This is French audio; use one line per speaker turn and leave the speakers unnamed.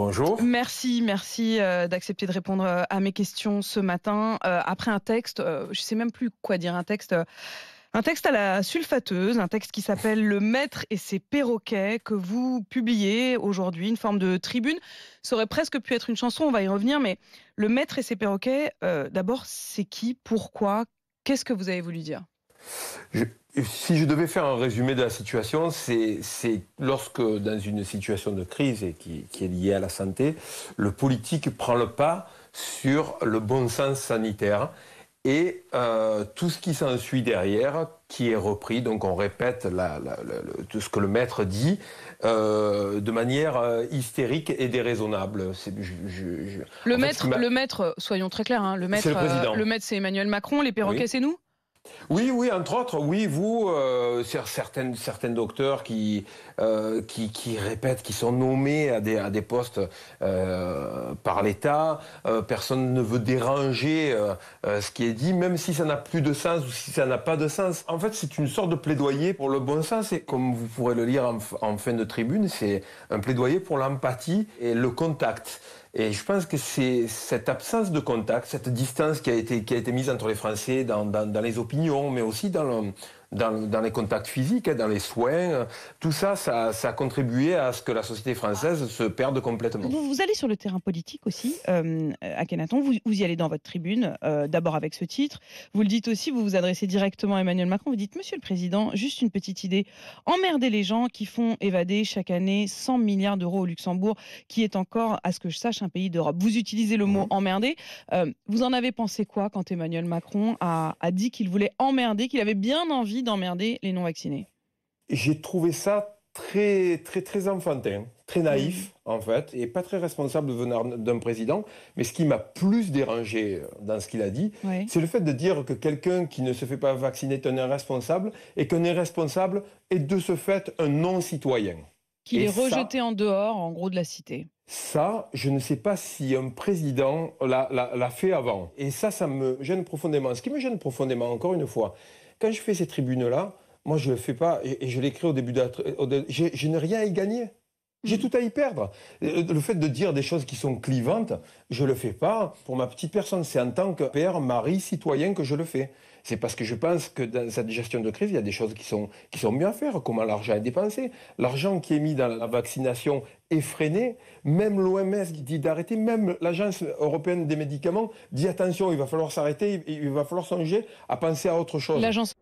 Bonjour.
Merci d'accepter de répondre à mes questions ce matin. Après un texte, je ne sais même plus quoi dire, un texte à la sulfateuse, un texte qui s'appelle Le Maître et ses perroquets, que vous publiez aujourd'hui, une forme de tribune. Ça aurait presque pu être une chanson, on va y revenir, mais Le Maître et ses perroquets, d'abord, c'est qui? Pourquoi? Qu'est-ce que vous avez voulu dire?
Je- Si je devais faire un résumé de la situation, c'est lorsque, dans une situation de crise et qui est liée à la santé, le politique prend le pas sur le bon sens sanitaire et tout ce qui s'ensuit derrière, qui est repris. Donc on répète tout ce que le maître dit de manière hystérique et déraisonnable.
Le maître, soyons très clairs, hein,
C'est le président.
le maître c'est Emmanuel Macron, les perroquets
Oui.
c'est nous?
Oui, entre autres, oui, vous, certains docteurs qui répètent, qui sont nommés à des postes par l'État, personne ne veut déranger ce qui est dit, même si ça n'a plus de sens ou si ça n'a pas de sens. En fait, c'est une sorte de plaidoyer pour le bon sens, et comme vous pourrez le lire en fin de tribune, c'est un plaidoyer pour l'empathie et le contact. Et je pense que c'est cette absence de contact, cette distance qui a été mise entre les Français dans les opinions, mais aussi dans les contacts physiques, dans les soins, tout ça, ça a contribué à ce que la société française se perde complètement.
Vous allez sur le terrain politique aussi, à Kenaton, vous y allez dans votre tribune, d'abord avec ce titre. Vous le dites aussi, vous vous adressez directement à Emmanuel Macron, vous dites: «Monsieur le Président, juste une petite idée, emmerder les gens qui font évader chaque année 100 milliards d'euros au Luxembourg, qui est encore, à ce que je sache, un pays d'Europe». Vous utilisez le mot emmerder. Vous en avez pensé quoi quand Emmanuel Macron a dit qu'il voulait emmerder, qu'il avait bien envie d'emmerder les non-vaccinés?
J'ai trouvé ça très enfantin, très naïf en fait, et pas très responsable venant d'un président. Mais ce qui m'a plus dérangé dans ce qu'il a dit,
Oui.
c'est le fait de dire que quelqu'un qui ne se fait pas vacciner est un irresponsable, et qu'un irresponsable est de ce fait un non-citoyen.
Qu'il
Et
est rejeté en dehors, en gros, de la cité.
ça, je ne sais pas si un président l'a fait avant. Et ça me gêne profondément. Ce qui me gêne profondément, encore une fois, quand je fais ces tribunes-là, moi je ne le fais pas, et je l'écris au début je n'ai rien à y gagner. J'ai tout à y perdre. Le fait de dire des choses qui sont clivantes, je ne le fais pas pour ma petite personne. C'est en tant que père, mari, citoyen que je le fais. C'est parce que je pense que dans cette gestion de crise, il y a des choses qui sont mieux à faire. Comment l'argent est dépensé. L'argent qui est mis dans la vaccination est freiné. Même l'OMS dit d'arrêter. Même l'Agence européenne des médicaments dit attention, il va falloir s'arrêter, il va falloir songer à penser à autre chose.
L'agence